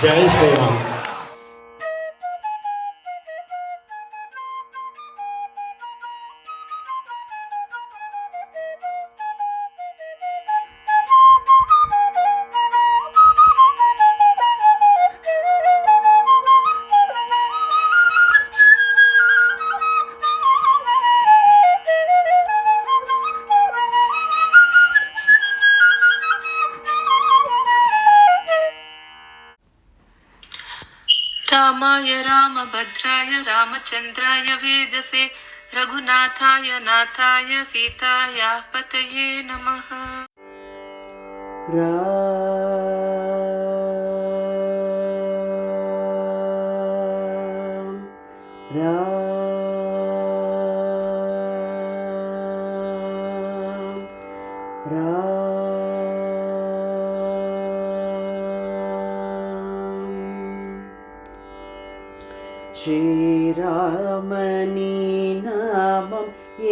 జై శ్రీరామ్. रामाय रामभद्राय रामचन्द्राय वेदसे रघुनाथाय नाथाय सीतायाः पतये नमः। శ్రీరామని నామం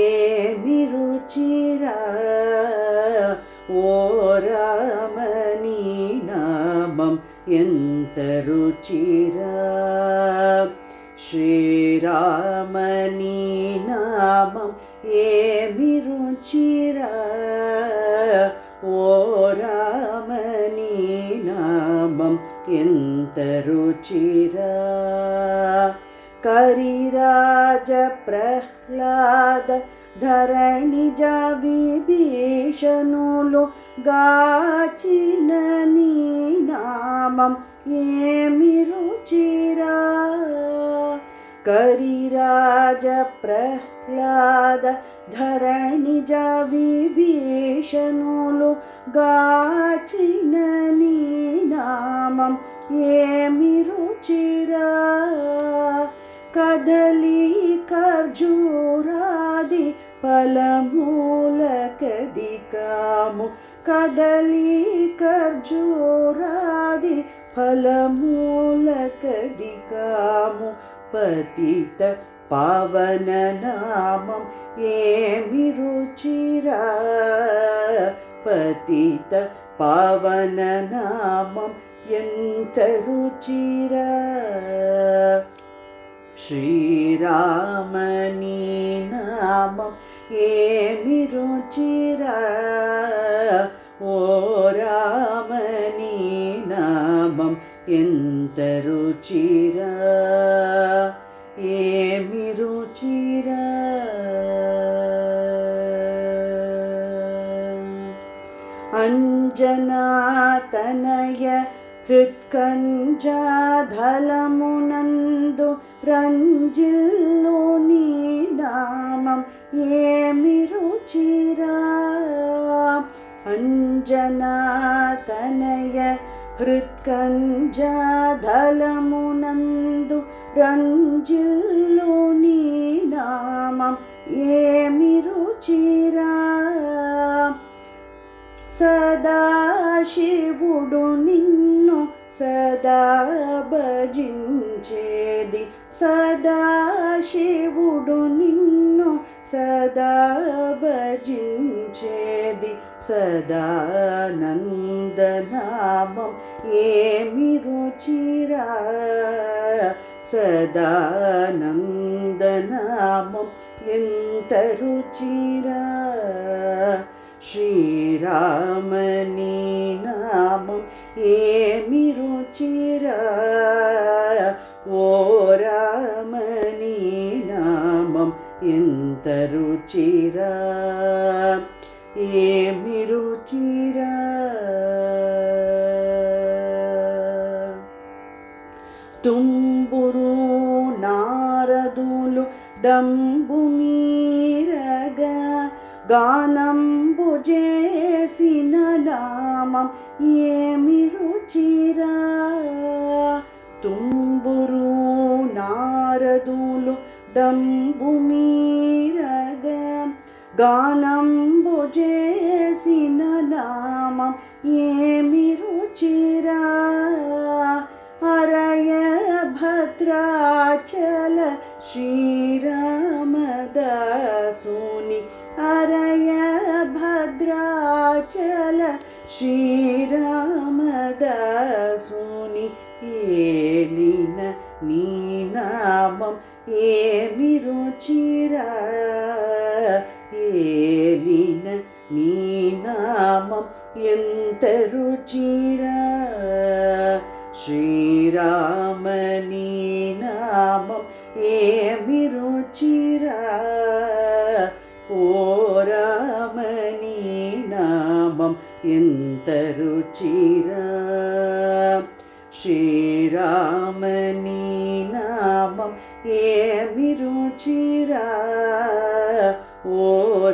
ఏమి రుచిరా, ఓ రామని నామం ఎంత రుచిరా. శ్రీరామని నామం ఏమి రుచిరా, ఓ రామని నామం ఎంత రుచిరా. కరిరాజ ప్రహ్లాద ధరణిజ విభీషణులు గాచిన నీ నామం ఏమి రుచిరా. కరిరాజ ప్రహ్లాద ధరణిజ విభీషణులు గాచిన నీ నామం ఏమి రుచిరా. కదలి ఖర్జూరాది ఫలమూలకధికము, కదలి ఖర్జూరాది ఫలమూలకధికము. పతిత పావన నామం ఏమి రుచిరా. పతిత పావన నామం ఎంత రుచిరా. శ్రీరామని నామం ఏమి రుచిరా, ఓ రామని నామం ఎంత రుచిరా. ఏమి రుచిరా. అంజనాతనయ హృత్కంజాధలమునందు రంజిల్లు నీ నామం ఏమి రుచిరా. అంజనాతనయ హృత్కంజాధలమునందు రంజిల్లు నీ నామం ఏమి రుచిరా. సదాశివుడు నిన్ను సదా భజించేది, సదాశివుడు నిన్ను సదా భజించేది. సదానందనామం ఏమి రుచిరా. సదానందనామం ఎంత రుచిరా. శ్రీరామని నామం ఏమి రుచిరా, ఓ రామని నామం ఎంత రుచిరా. ఏమి రుచిరా. తుంబురు నారదులు డంబు మీరగా గానంబు చేసిన నామం ఏమి రుచిరా. తుంబురు నారదులు డంబు మీరగా గానంబు చేసిన నామం ఏమి రుచిరా. అరయ భద్రాచల శ్రీరామదాసుని, అరయ భద్రాచల శ్రీరామదాసుని సూని ఏలిన నీ నామం ఏమి రుచిరా ఏలిన నీ నామం ఎంత రుచిరా శ్రీరామ నీ నామం ఏమి రుచిరా ఓ రామ నీ నామం ఎంత రుచిరా శ్రీరామ నీ నామం ఏమి రుచిరా ఓ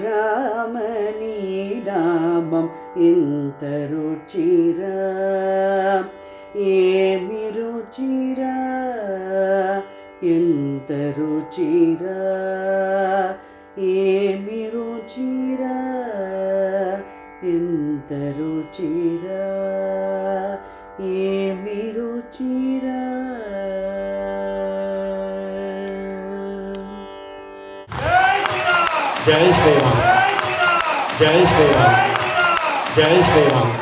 రామ నీ నామం ఎంత రుచిరా ఏమి రుచిరా ఎంత రుచిరా ఏమి రుచిరా ఎంత రుచిరా ఏమి రుచిరా. జై శ్రీరామ్ జై శ్రీరామ్ జై శ్రీరామ్.